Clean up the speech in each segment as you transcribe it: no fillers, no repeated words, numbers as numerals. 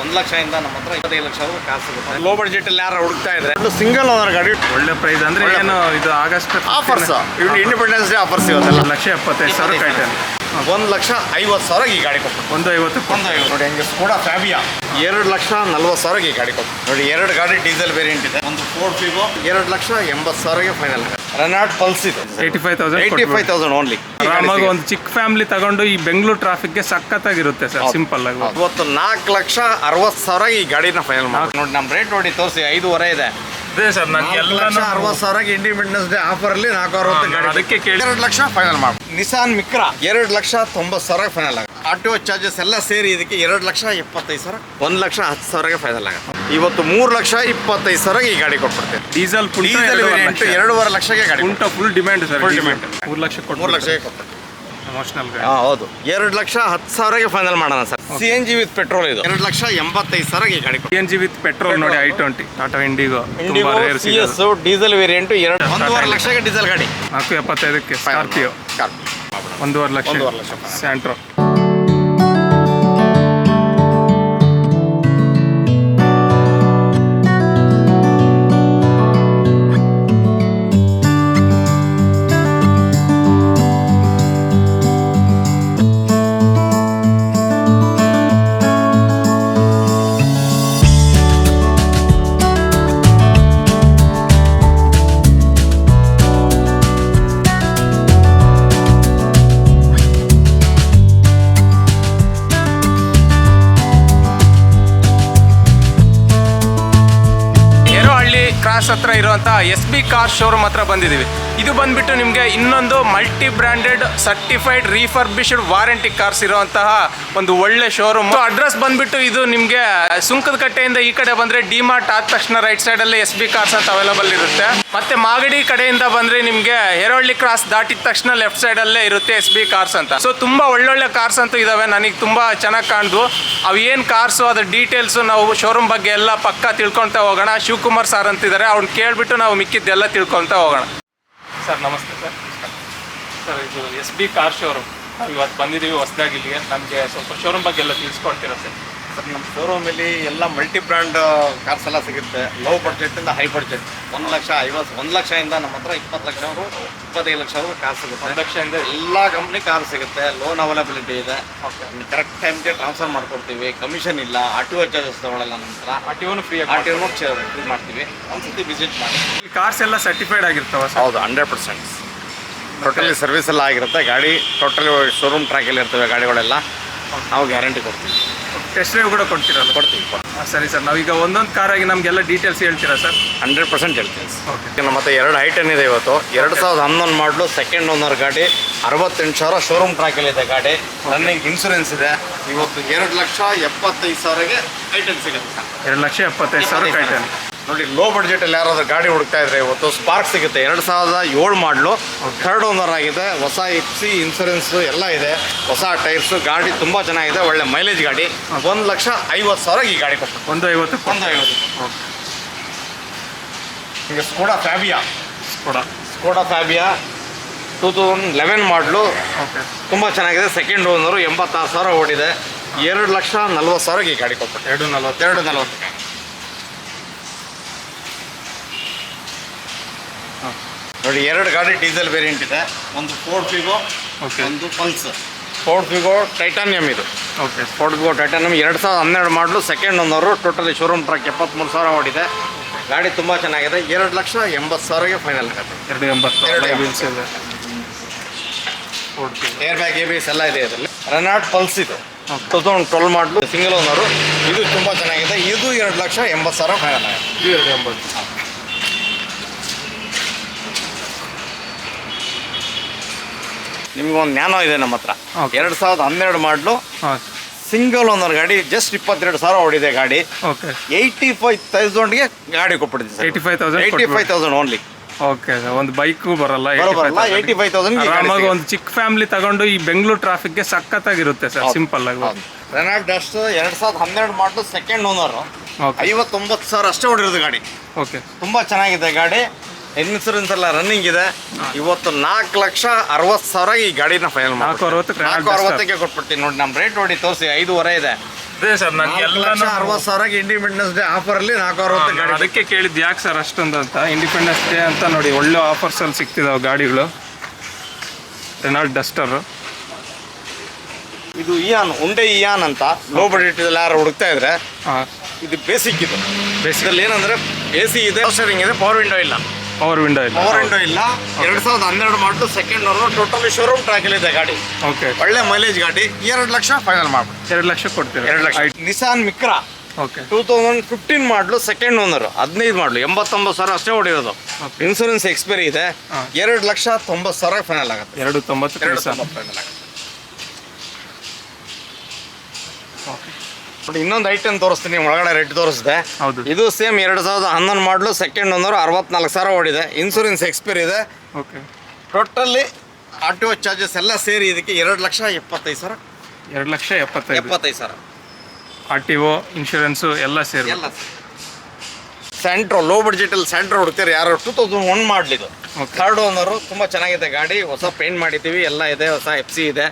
1 ಲಕ್ಷದಿಂದ ನಮ್ಮ ಹತ್ರ 25 ಲಕ್ಷವರೆಗೂ ಕಾರ್ ಸಿಗುತ್ತೆ. ಲೋ ಬಡ್ಜೆಟ್ ಅಲ್ಲಿ ಯಾರು ಹುಡುಕ್ತಾ ಇದ್ರೆ ಸಿಂಗಲ್ ಓನರ್ ಗಾಡಿ ಒಳ್ಳೆ ಪ್ರೈಸ್ ಅಂದ್ರೆ ಏನು ಇದು August offers, independence day offers ಇವತ್ತೆಲ್ಲ. 1,75,000 ಐಟಮ್. 1,50,000 ಈ ಗಾಡಿ ಕೊಟ್ಟು 150 ನೋಡಿ. ಹಂಗೆ ಸ್ಕೋಡಾ ಫ್ಯಾಬಿಯಾ 2,40,000 ಈ ಗಾಡಿ ಕೊಟ್ಟು ನೋಡಿ. 2 ಗಾಡಿ ಡೀಸೆಲ್ ವೇರಿಯಂಟ್ ಇದೆ. ಒಂದು Ford Figo 2,80,000 final. Renault pulse ಇದೆ 85,000 ಓನ್ಲಿ. ಆರಾಮಾಗಿ ಒಂದು ಚಿಕ್ಕ ಫ್ಯಾಮಿಲಿ ತಗೊಂಡು ಈ ಬೆಂಗಳೂರು ಟ್ರಾಫಿಕ್ಗೆ ಸಕ್ಕತ್ತಾಗಿರುತ್ತೆ ಸರ್. ಸಿಂಪಲ್ ಆಗಿ ಇವತ್ತು 4,60,000 ಈ ಗಾಡಿನ ಫೈನಲ್ ಮಾಡಿ ನೋಡಿ. ನಮ್ಮ ರೇಟ್ ನೋಡಿ ತೋರಿಸಿ 5.5 ಇದೆ. ಅದೇ ಸರ್ ನನಗೆ ಎಲ್ಲ 60,000 ಇಂಡಿಪೆಂಡೆನ್ಸ್ ಡೇ ಆಫರ್ ಅಲ್ಲಿ 460 ಗಾಡಿ. ಅದಕ್ಕೆ ಕೇಳಿ 2 ಲಕ್ಷ ಫೈನಲ್ ಮಾಡಿ. ನಿಸಾನ್ ಮಿಕ್ರಾ 2,90,000 ಫೈನಲ್ ಆಗುತ್ತೆ. ಆಟೋ ಚಾರ್ಜಸ್ ಎಲ್ಲ ಸೇರಿ ಇದಕ್ಕೆ 2,75,000, 1,10,000 ಫೈನಲ್ ಆಗುತ್ತೆ. ಇವತ್ತು 3,25,000 ಈ ಗಾಡಿ ಕೊಟ್ಬಿಡ್ತೀವಿ. ಡೀಸೆಲ್ ಡೀಸೆಲ್ ವೇರಿಯಂಟ್ 2.5 ಲಕ್ಷಕ್ಕೆ ಗಾಡಿ full demand sir. Full demand 3 lakh ಕೊಟ್ಟು 3 ಲಕ್ಷಕ್ಕೆ ಕೊಟ್ಬಿಡ್ತೀವಿ. ಎಮೋಷನಲ್ ಹೌದು. 2,10,000 ಫೈನಲ್ ಮಾಡೋಣ ಸರ್. CNG ವಿತ್ ಪೆಟ್ರೋಲ್ ಇದು 2,85,000 ಈ ಗಾಡಿ. CNG ವಿತ್ ಪೆಟ್ರೋಲ್ ನೋಡಿ i20 Tata IndiGo CS diesel variant 1.5 ಲಕ್ಷಕ್ಕೆ ಡೀಸೆಲ್ ಗಾಡಿ. 475ಕ್ಕೆ ಸ್ಕಾರ್ಪಿಯೋ 1.5 ಲಕ್ಷ ಸ್ಯಾಂಟ್ರೋ. ಕ್ರಾಸ್ ಹತ್ರ ಇರುವಂಥ SB ಕಾರ್ ಶೋರೂಮ್ ಹತ್ರ ಬಂದಿದ್ದೀವಿ. ಇದು ಬಂದ್ಬಿಟ್ಟು ನಿಮಗೆ ಇನ್ನೊಂದು multi branded certified refurbished warranty cars ಇರುವಂತಹ ಒಂದು ಒಳ್ಳೆ ಶೋರೂಮ್. ಅಡ್ರೆಸ್ ಬಂದ್ಬಿಟ್ಟು ಇದು ನಿಮಗೆ ಸುಂಕದ ಕಟ್ಟೆಯಿಂದ ಈ ಕಡೆ ಬಂದರೆ ಡಿಮಾರ್ಟ್ ಆದ ತಕ್ಷಣ ರೈಟ್ ಸೈಡಲ್ಲಿ SB ಕಾರ್ಸ್ ಅಂತ ಅವೈಲಬಲ್ ಇರುತ್ತೆ. ಮತ್ತೆ ಮಾಗಡಿ ಕಡೆಯಿಂದ ಬಂದರೆ ನಿಮಗೆ ಹೇರೋಳ್ಳಿ ಕ್ರಾಸ್ ದಾಟಿದ ತಕ್ಷಣ ಲೆಫ್ಟ್ ಸೈಡಲ್ಲೇ ಇರುತ್ತೆ SB ಕಾರ್ಸ್ ಅಂತ. ಸೊ ತುಂಬ ಒಳ್ಳೊಳ್ಳೆ ಕಾರ್ಸ್ ಅಂತೂ ಇದಾವೆ. ನನಗೆ ತುಂಬ ಚೆನ್ನಾಗಿ ಕಾಣ್ದು. ಅವು ಏನು ಕಾರ್ಸು ಅದ್ರ ಡೀಟೇಲ್ಸು ನಾವು ಶೋರೂಮ್ ಬಗ್ಗೆ ಎಲ್ಲ ಪಕ್ಕ ತಿಳ್ಕೊಳ್ತಾ ಹೋಗೋಣ. ಶಿವಕುಮಾರ್ ಸರ್ ಅಂತಿದ್ದಾರೆ, ಅವ್ನು ಕೇಳಿಬಿಟ್ಟು ನಾವು ಮಿಕ್ಕಿದ್ದೆಲ್ಲ ತಿಳ್ಕೊಳ್ತಾ ಹೋಗೋಣ. ಸರ್ ನಮಸ್ತೆ ಸರ್. ಸರ್ ಇದು SB ಕಾರ್ ಶೋರೂಮ್ ನಾವು ಇವತ್ತು ಬಂದಿದ್ದೀವಿ ಹೊಸದಾಗಿ ಇಲ್ಲಿಗೆ. ನಮಗೆ ಸ್ವಲ್ಪ ಶೋರೂಮ್ ಬಗ್ಗೆ ಎಲ್ಲ ತಿಳಿಸ್ಕೊಡ್ತೀರಾ ಸರ್? ಸರ್ ನಮ್ಮ ಶೋರೂಮಲ್ಲಿ ಎಲ್ಲ ಮಲ್ಟಿ ಬ್ರ್ಯಾಂಡ್ ಕಾರ್ಸ್ ಎಲ್ಲ ಸಿಗುತ್ತೆ. ಲೋ ಬಡ್ಜೆಟಿಂದ ಹೈ ಬಡ್ಜೆಟ್ 1 ಲಕ್ಷದಿಂದ ನಮ್ಮ ಹತ್ರ 20 ಲಕ್ಷವರೆಗೂ 25 ಲಕ್ಷವರೆಗೂ ಕಾರ್ ಸಿಗುತ್ತೆ. 1 ಲಕ್ಷದಿಂದ ಎಲ್ಲ ಕಂಪ್ನಿ ಕಾರ್ ಸಿಗುತ್ತೆ. ಲೋನ್ ಅವೈಲಬಿಲಿಟಿ ಇದೆ. ಕರೆಕ್ಟ್ ಟೈಮ್ಗೆ ಟ್ರಾನ್ಸ್ಫರ್ ಮಾಡ್ಕೊಡ್ತೀವಿ. ಕಮಿಷನ್ ಇಲ್ಲ. RTO ಚಾರ್ಜಸ್ ತಗೊಳ್ಳಲ್ಲ. ನಮ್ಮ ಹತ್ರ RTOನು ಫ್ರೀ ಮಾಡ್ತೀವಿ. ಒಂದ್ಸತಿ ವಿಸಿಟ್ ಮಾಡಿ. ಕಾರ್ಸ್ ಎಲ್ಲ ಸರ್ಟಿಫೈಡ್ ಆಗಿರ್ತಾವ ಸರ್? ಹೌದು, 100% ಟೋಟಲಿ ಸರ್ವಿಸ್ ಎಲ್ಲ ಆಗಿರುತ್ತೆ. ಗಾಡಿ ಟೋಟಲಿ ಶೋರೂಮ್ ಟ್ರ್ಯಾಕಲ್ಲಿ ಇರ್ತವೆ ಗಾಡಿಗಳೆಲ್ಲ. ನಾವು ಗ್ಯಾರಂಟಿ ಕೊಡ್ತೀವಿ. ಟೆಸ್ಟ್ ಡ್ರೈವ್ ಕೂಡ ಕೊಡ್ತೀರಲ್ಲ? ಕೊಡ್ತೀವಿ. ಸರಿ ಸರ್, ನಾವೀಗ ಒಂದೊಂದು ಕಾರಾಗಿ ನಮಗೆಲ್ಲ ಡೀಟೇಲ್ಸ್ ಹೇಳ್ತೀರಾ ಸರ್? 100% ಹೇಳ್ತೀನಿ. ಓಕೆ. ನಮ್ಮ ಹತ್ರ 2 i10 ಇದೆ ಇವತ್ತು. 2011 ಮಾಡಲು ಸೆಕೆಂಡ್ ಓನರ್ ಗಾಡಿ. 68,000 ಶೋರೂಮ್ ಟ್ರ್ಯಾಕಲ್ಲಿ ಇದೆ ಗಾಡಿ. ರನ್ನಿಂಗ್ ಇನ್ಸೂರೆನ್ಸ್ ಇದೆ. ಇವತ್ತು 2,75,000ಗೆ i10 ಸಿಗುತ್ತೆ ಸರ್. 2,75,000 ಐಟಮ್ ನೋಡಿ. ಲೋ ಬಡ್ಜೆಟಲ್ಲಿ ಯಾರಾದ್ರೂ ಗಾಡಿ ಹುಡುಕ್ತಾ ಇದ್ರೆ ಇವತ್ತು ಸ್ಪಾರ್ಕ್ ಸಿಗುತ್ತೆ. 2007 ಮಾಡಲು, 3rd ಓನರ್ ಆಗಿದೆ. ಹೊಸ FC ಇನ್ಸೂರೆನ್ಸ್ ಎಲ್ಲ ಇದೆ. ಹೊಸ ಟೈರ್ಸು. ಗಾಡಿ ತುಂಬ ಚೆನ್ನಾಗಿದೆ. ಒಳ್ಳೆ ಮೈಲೇಜ್ ಗಾಡಿ. 1,50,000 ಈ ಗಾಡಿ ಕೊಟ್ಟು 150. ಈಗ ಸ್ಕೋಡಾ ಫ್ಯಾಬಿಯಾ 2011 ಮಾಡಲು. ಓಕೆ. ತುಂಬ ಚೆನ್ನಾಗಿದೆ. Second owner. 86,000 ಓಡಿದೆ. 2,40,000 ಈ ಗಾಡಿ ಕೊಟ್ಟು 2,40. ನೋಡಿ. 2 ಗಾಡಿ ಡೀಸೆಲ್ ವೇರಿಯಂಟ್ ಇದೆ. ಒಂದು ಫೋರ್ಡ್ ಫಿಗೋ, ಒಂದು ಪಲ್ಸ್. ಫೋರ್ಡ್ ಫಿಗೋ ಟೈಟಾನಿಯಂ ಇದು. ಓಕೆ. ಫೋರ್ಡ್ ಫಿಗೋ ಟೈಟಾನಿಯಂ 2012 ಮಾಡಲು. Second owner. Totally showroom track 73,000 ಓಡಿದೆ. ಗಾಡಿ ತುಂಬ ಚೆನ್ನಾಗಿದೆ. 2,80,000ಗೆ ಫೈನಲ್ ಆಗುತ್ತೆ. 280. ಏರ್ ಬ್ಯಾಗ್ ABS ಎಲ್ಲ ಇದೆ ಇದರಲ್ಲಿ. ರೆನಾಲ್ಟ್ ಪಲ್ಸ್ ಇದು 2012 ಮಾಡಲು. Single owner. ಇದು ತುಂಬ ಚೆನ್ನಾಗಿದೆ. ಇದು 2,80,000 ಫೈನಲ್ ಆಗುತ್ತೆ. 280. ನಿಮ್ಗೆ ಒಂದು ನ್ಯಾನೋ ಇದೆ ನಮ್ಮ ಹತ್ರ. 2012 ಮಾಡಲು. ಸಿಂಗಲ್ ಓನರ್ ಗಾಡಿ. ಜಸ್ಟ್ 22,000 ಓಡಿದೆ ಗಾಡಿ. ಓಕೆ. 85,000ಗೆ ಗಾಡಿ ಕೊಟ್ಬಿಡ್ತೀವಿ. 85,000 ಓನ್ಲಿ. ಓಕೆ. ಒಂದು ಬೈಕು ಬರಲ್ಲ. 85,000 ಆರಾಮಾಗಿ ಒಂದು ಚಿಕ್ಕ ಫ್ಯಾಮಿಲಿ ತಗೊಂಡು ಈ ಬೆಂಗಳೂರು ಟ್ರಾಫಿಕ್ಗೆ ಸಕ್ಕತ್ತಾಗಿರುತ್ತೆ ಸರ್. ಸಿಂಪಲ್ ಆಗಿ. ರೆನಾಲ್ಟ್ ಡಸ್ಟ್ 2012 ಮಾಡಲು. Second owner. 59,000 ಅಷ್ಟೇ ಓಡಿರೋದು ಗಾಡಿ. ಓಕೆ. ತುಂಬ ಚೆನ್ನಾಗಿದೆ ಗಾಡಿ. ಇನ್ಸೂರೆನ್ಸ್ ಎಲ್ಲ ರನ್ನಿಂಗ್ ಇದೆ. ಇವತ್ತು 4,60,000 ಈ ಗಾಡಿನ ಫೈನಲ್ ಮಾಡಿ 460ಕ್ಕೆ ಕೊಟ್ಬಿಡ್ತೀನಿ. ನೋಡಿ. ನಮ್ಮ ರೇಟ್ ನೋಡಿ ತೋರಿಸಿ 5.5 ಇದೆ. ಅದೇ ಸರ್ ನನಗೆ ಎಲ್ಲ 4,60,000ಗೆ ಇಂಡಿಪೆಂಡೆನ್ಸ್ ಡೇ ಆಫರಲ್ಲಿ 460 ಗಾಡಿ. ಅದಕ್ಕೆ ಕೇಳಿದ್ದು ಯಾಕೆ ಸರ್ ಅಷ್ಟೊಂದು ಅಂತ. ಇಂಡಿಪೆಂಡೆನ್ಸ್ ಡೇ ಅಂತ ನೋಡಿ ಒಳ್ಳೆ ಆಫರ್ಸಲ್ಲಿ ಸಿಗ್ತಿದಾವೆ ಗಾಡಿಗಳು. ರೆನಾಲ್ಟ್ ಡಸ್ಟರು, ಇದು ಇಯಾನ್, ಉಂಡೆ ಇಯಾನ್ ಅಂತ ಲೋ ಬಜೆಟ್ ಯಾರು ಹುಡುಕ್ತಾ ಇದ್ರೆ ಇದು ಬೇಸಿಕ್. ಇದು ಬೇಸಿಕಲ್ಲಿ ಏನಂದ್ರೆ AC ಇದೆ, ಸ್ಟೀರಿಂಗ್ ಇದೆ, ಪವರ್ ವಿಂಡೋ ಇಲ್ಲ. ಪವರ್ ವಿಂಡೋ ಇಲ್ಲ 2012 ಮಾಡಲು second owner, totally showroom track ಇದೆ ಗಾಡಿ. ಓಕೆ, ಒಳ್ಳೆ ಮೈಲೇಜ್ ಗಾಡಿ. 2 ಲಕ್ಷ ಫೈನಲ್ ಮಾಡ್ಬೋದು. 2 ಲಕ್ಷ ಕೊಡ್ತೀರಾ? 2 ಲಕ್ಷ. ನಿಸಾನ್ ಮಿಕ್ರಾ ಓಕೆ, 2015 ಮಾಡಲು ಸೆಕೆಂಡ್ ಓನರ್, 15 ಮಾಡಲು, 89,000 ಅಷ್ಟೇ ಹೊಡಿರೋದು. ಇನ್ಸೂರೆನ್ಸ್ ಎಕ್ಸ್ಪೈರಿ ಇದೆ. 2,90,000 ಫೈನಲ್ ಆಗುತ್ತೆ. 2,90,000 ಫೈನಲ್ ಆಗುತ್ತೆ. ಇನ್ನೊಂದು ಐಟಮ್ ತೋರಿಸ್ತೀನಿ, ಒಳಗಡೆ ರೆಡ್ ತೋರಿಸಿದೆ. ಹೌದು, ಇದು ಸೇಮ್ 2011 ಮಾಡಲು ಸೆಕೆಂಡ್ ಓನರ್, 64,000 ಓಡಿದೆ. ಇನ್ಸೂರೆನ್ಸ್ ಎಕ್ಸ್ಪೈರಿ ಇದೆ. ಓಕೆ, ಟೋಟಲಿ RTO ಚಾರ್ಜಸ್ ಎಲ್ಲ ಸೇರಿ ಇದಕ್ಕೆ 2,75,000. 2,75,000 RTO ಇನ್ಶೂರೆನ್ಸು ಎಲ್ಲ ಸೇರಿ. ಸ್ಯಾಂಟ್ರೋ ಲೋ ಬಡ್ಜೆಟಲ್ಲಿ ಸ್ಯಾಂಟ್ರೋ ಹುಡುಕ್ತಾರೆ ಯಾರು. 2001 ಮಾಡಲಿದ್ದು, ಥರ್ಡ್ ಓನರು. ತುಂಬ ಚೆನ್ನಾಗಿದೆ ಗಾಡಿ. ಹೊಸ ಪೇಂಟ್ ಮಾಡಿದ್ದೀವಿ, ಎಲ್ಲ ಇದೆ. ಹೊಸ FC ಇದೆ.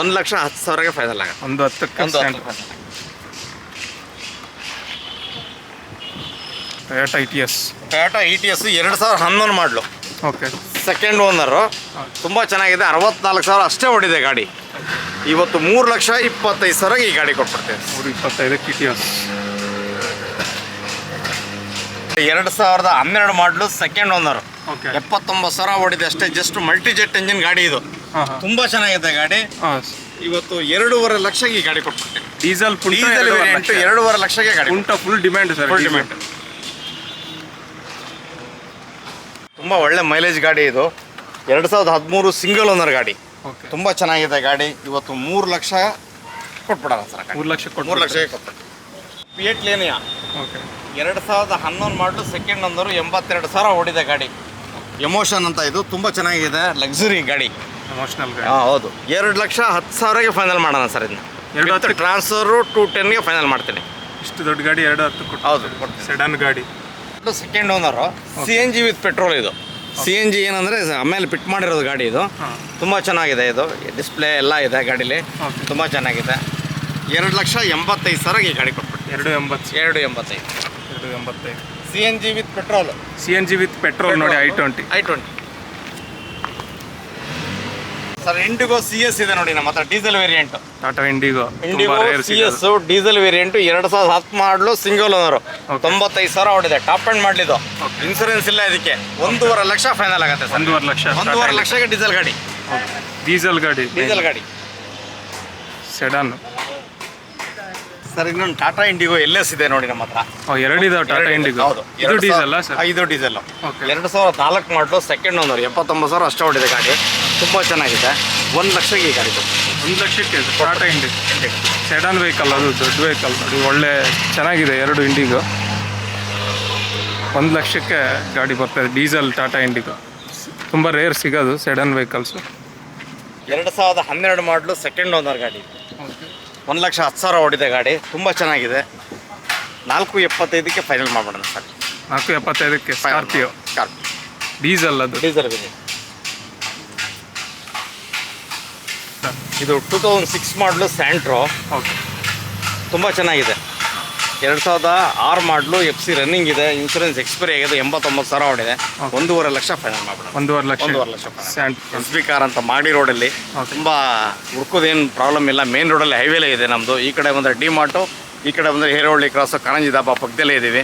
1,10,000ಗೆ ಫೈನಲ್ ಆಗುತ್ತೆ. 1,10,000. ಟೊಯೋಟಾ ETS 2011 ಮಾಡಲು. Okay, second owner. ತುಂಬ ಚೆನ್ನಾಗಿದೆ. 64,000 ಅಷ್ಟೇ ಹೊಡಿದೆ ಗಾಡಿ. ಇವತ್ತು 3,25,000ಗೆ ಈ ಗಾಡಿ ಕೊಟ್ಬಿಡ್ತೇವೆ. 3,25,000 ETS. 2012 ಮಾಡಲು ಸೆಕೆಂಡ್ ಓನರು. ಓಕೆ, 79,000 ಓಡಿದೆ ಅಷ್ಟೇ. ಜಸ್ಟ್ ಮಲ್ಟಿ ಜೆಟ್ ಇಂಜಿನ್ ಗಾಡಿ ಇದು. ತುಂಬ ಚೆನ್ನಾಗಿದೆ ಗಾಡಿ. ಇವತ್ತು 2.5 ಲಕ್ಷಕ್ಕೆ ಈ ಗಾಡಿ ಕೊಟ್ಬಿಡ್ತೇವೆ. ಡೀಸೆಲ್ ವೇರಿಯಂಟ್ 2.5 ಲಕ್ಷಕ್ಕೆ ಗಾಡಿ. Full demand sir. Full demand. ತುಂಬ ಒಳ್ಳೆ ಮೈಲೇಜ್ ಗಾಡಿ ಇದು. 2013 ಸಿಂಗಲ್ ಓನರ್ ಗಾಡಿ. ತುಂಬ ಚೆನ್ನಾಗಿದೆ ಗಾಡಿ. ಇವತ್ತು 3 ಲಕ್ಷ ಕೊಟ್ಬಿಡೋಣ ಸರ್. 3 ಲಕ್ಷ 3 ಲಕ್ಷಕ್ಕೆ ಕೊಟ್ಬಿಟ್ಟು. ಫಿಯಟ್ ಲೇನಿಯಾ. ಓಕೆ, 2011 ಮಾಡಲು ಸೆಕೆಂಡ್ ಓನರು, 82,000 ಓಡಿದೆ ಗಾಡಿ. ಎಮೋಷನ್ ಅಂತ ಇದು. ತುಂಬ ಚೆನ್ನಾಗಿದೆ, ಲಕ್ಸುರಿ ಗಾಡಿ. ಎಮೋಷನಲ್ ಗಾಡಿ. ಹೌದು. 2,10,000ಗೆ ಫೈನಲ್ ಮಾಡೋಣ ಸರ್. ಇದನ್ನ 2,10 ಟ್ರಾನ್ಸ್ಫರು 210ಗೆ ಫೈನಲ್ ಮಾಡ್ತೀನಿ. ಇಷ್ಟು ದೊಡ್ಡ ಗಾಡಿ 2,10 ಕೊಟ್ಟು. ಹೌದು, ಸೆಡನ್ ಗಾಡಿ. Second owner. CNG with petrol ಇದು. CNG ಏನಂದರೆ ಆಮೇಲೆ ಫಿಟ್ ಮಾಡಿರೋದು ಗಾಡಿ ಇದು. ತುಂಬ ಚೆನ್ನಾಗಿದೆ. ಇದು ಡಿಸ್ಪ್ಲೇ ಎಲ್ಲ ಇದೆ ಗಾಡೀಲಿ. ತುಂಬ ಚೆನ್ನಾಗಿದೆ. 2,85,000ಗೆ ಈ ಗಾಡಿ ಕೊಟ್ಬಿಟ್ಟು. 2,85,000. CNG with petrol. CNG with petrol ನೋಡಿ. i20 sir. ಇಂಡಿಗೋ CS ಇದೆ ನೋಡಿ ನಮ್ಮ ಹತ್ರ, diesel variant. Tata IndiGo CS diesel variant. 2010 ಮಾಡಲು ಸಿಂಗಲ್ ಓನರು, 95,000 ಓಡಿದೆ. ಟಾಪ್ ಎಂಡ್ ಮಾಡಲಿದ್ದು. ಇನ್ಸೂರೆನ್ಸ್ ಇಲ್ಲ ಇದಕ್ಕೆ. 1.5 ಲಕ್ಷ ಫೈನಲ್ ಆಗುತ್ತೆ ಸರ್. 1.5 ಲಕ್ಷ. 1.5 ಲಕ್ಷಕ್ಕೆ ಡೀಸೆಲ್ ಗಾಡಿ. ಡೀಸೆಲ್ ಗಾಡಿ ಸೆಡನ್ ಸರ್. ಇನ್ನೊಂದು ಟಾಟಾ ಇಂಡಿಗೋ LS ಇದೆ ನೋಡಿ ನಮ್ಮ ಹತ್ರ. 2 ಇದಾವೆ ಟಾಟಾ ಇಂಡಿಗೋ. ಇದು ಡೀಸೆಲ್ ಸರ್? ಇದು ಡೀಸೆಲ್. 2004 ಮಾಡಲು ಸೆಕೆಂಡ್ ಓನರ್, 79,000 ಅಷ್ಟೇ ಹೊಡಿದೆ ಗಾಡಿ. ತುಂಬ ಚೆನ್ನಾಗಿದೆ. 1 ಲಕ್ಷಕ್ಕೆ ಈ ಗಾಡಿ. 1 ಲಕ್ಷಕ್ಕೆ ಟಾಟಾ ಇಂಡಿಗೋ ಸೆಡನ್ ವೆಹಿಕಲ್. ಅದು ದೊಡ್ಡ ವೆಹಿಕಲ್ ನೋಡಿ, ಒಳ್ಳೆ ಚೆನ್ನಾಗಿದೆ. 2 ಇಂಡಿಗೋ 1 ಲಕ್ಷಕ್ಕೆ ಗಾಡಿ ಬರ್ತದೆ. ಡೀಸೆಲ್ ಟಾಟಾ ಇಂಡಿಗೋ ತುಂಬ ರೇರ್ ಸಿಗೋದು ಸೆಡನ್ ವೆಹಿಕಲ್ಸು. 2012 ಮಾಡಲು ಸೆಕೆಂಡ್ ಓನರ್ ಗಾಡಿ. 1,10,000 ಓಡಿದೆ ಗಾಡಿ. ತುಂಬ ಚೆನ್ನಾಗಿದೆ. 4,75,000ಕ್ಕೆ ಫೈನಲ್ ಮಾಡ್ಬಿಡೋಣ ಸರ್. 4,75,000ಕ್ಕೆ ಸ್ಕಾರ್ಪಿಯೋ ಡೀಸೆಲ್. ಅದು ಡೀಸೆಲ್ ಇದೆ. ಇದು 2006 ಮಾಡಲು ಸ್ಯಾಂಟ್ರೋ. ಓಕೆ, ತುಂಬ ಚೆನ್ನಾಗಿದೆ. 2006 ಮಾಡಲು FC ರನ್ನಿಂಗ್ ಇದೆ. ಇನ್ಸೂರೆನ್ಸ್ ಎಕ್ಸ್ಪೈರಿ ಆಗಿದೆ. 89,000 ಓಡಿದೆ. 1.5 ಲಕ್ಷ ಫೈನಲ್ ಮಾಡ್ಬಿಡೋಣ. 1.5 ಲಕ್ಷ. SB ಕಾರ್ ಅಂತ ಮಾಗಡಿ ರೋಡಲ್ಲಿ. ತುಂಬ ಹುಡ್ಕೋದೇನು ಪ್ರಾಬ್ಲಮ್ ಇಲ್ಲ. ಮೇನ್ ರೋಡಲ್ಲಿ ಹೈವೇಲೇ ಇದೆ ನಮ್ಮದು. ಈ ಕಡೆ ಬಂದರೆ ಡಿಮಾರ್ಟು, ಈ ಕಡೆ ಬಂದರೆ ಹೇರೋಳ್ಳಿ ಕ್ರಾಸು, ಕಾಣಂಜಿ ದಾಬಾ ಪಕ್ಕದಲ್ಲೇ ಇದ್ದೀವಿ.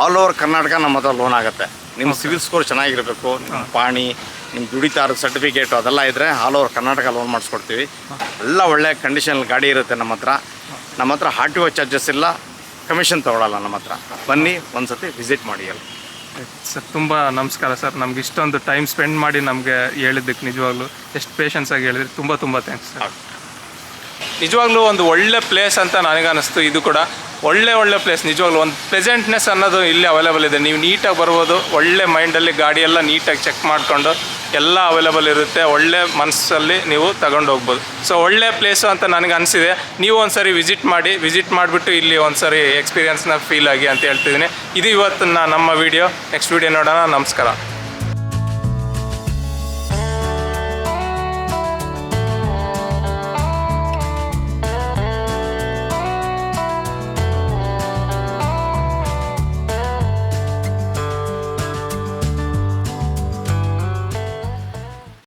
ಆಲ್ ಓವರ್ ಕರ್ನಾಟಕ ನಮ್ಮ ಹತ್ರ ಲೋನ್ ಆಗುತ್ತೆ. ನಿಮ್ಮ ಸಿವಿಲ್ ಸ್ಕೋರ್ ಚೆನ್ನಾಗಿರಬೇಕು, ನಿಮ್ಮ ಪಾಣಿ, ನಿಮ್ಮ ದುಡಿತಾರ ಸರ್ಟಿಫಿಕೇಟು ಅದೆಲ್ಲ ಇದ್ದರೆ ಆಲ್ ಓವರ್ ಕರ್ನಾಟಕ ಲೋನ್ ಮಾಡಿಸ್ಕೊಡ್ತೀವಿ. ಎಲ್ಲ ಒಳ್ಳೆ ಕಂಡೀಷನಲ್ಲಿ ಗಾಡಿ ಇರುತ್ತೆ ನಮ್ಮ ಹತ್ರ. RTO ಚಾರ್ಜಸ್ ಇಲ್ಲ, ಕಮಿಷನ್ ತೊಗೊಳಲ್ಲ ನಮ್ಮ ಹತ್ರ. ಬನ್ನಿ, ಒಂದ್ಸತಿ ವಿಸಿಟ್ ಮಾಡಿ ಅಲ್ಲ ಸರ್. ತುಂಬ ನಮಸ್ಕಾರ ಸರ್. ನಮ್ಗೆ ಇಷ್ಟೊಂದು ಟೈಮ್ ಸ್ಪೆಂಡ್ ಮಾಡಿ ನಮಗೆ ಹೇಳಿದ್ದಕ್ಕೆ ನಿಜವಾಗ್ಲೂ ಎಷ್ಟು ಪೇಷನ್ಸಾಗಿ ಹೇಳಿದ್ರಿ. ತುಂಬ ಥ್ಯಾಂಕ್ಸ್ ಸರ್. ನಿಜವಾಗ್ಲೂ ಒಂದು ಒಳ್ಳೆ ಪ್ಲೇಸ್ ಅಂತ ನನಗನ್ನಿಸ್ತು. ಇದು ಕೂಡ ಒಳ್ಳೆ ಪ್ಲೇಸ್. ನಿಜವಾಗ್ಲೂ ಒಂದು ಪ್ಲೆಸೆಂಟ್ನೆಸ್ ಅನ್ನೋದು ಇಲ್ಲಿ ಅವೈಲೇಬಲ್ ಇದೆ. ನೀವು ನೀಟಾಗಿ ಬರ್ಬೋದು. ಒಳ್ಳೆ ಮೈಂಡಲ್ಲಿ ಗಾಡಿ ಎಲ್ಲ ನೀಟಾಗಿ ಚೆಕ್ ಮಾಡಿಕೊಂಡು ಎಲ್ಲ ಅವೈಲೇಬಲ್ ಇರುತ್ತೆ. ಒಳ್ಳೆ ಮನಸ್ಸಲ್ಲಿ ನೀವು ತಗೊಂಡು ಹೋಗ್ಬೋದು. ಸೊ ಒಳ್ಳೆ ಪ್ಲೇಸು ಅಂತ ನನಗೆ ಅನಿಸಿದೆ. ನೀವು ಒಂದ್ಸರಿ ವಿಸಿಟ್ ಮಾಡಿಬಿಟ್ಟು ಇಲ್ಲಿ ಒಂದ್ಸರಿ ಎಕ್ಸ್ಪೀರಿಯನ್ಸ್ನ ಫೀಲ್ ಆಗಿ ಅಂತ ಹೇಳ್ತಿದ್ದೀನಿ. ಇದು ಇವತ್ತು ನಮ್ಮ ವಿಡಿಯೋ. ನೆಕ್ಸ್ಟ್ ವಿಡಿಯೋ ನೋಡೋಣ. ನಮಸ್ಕಾರ.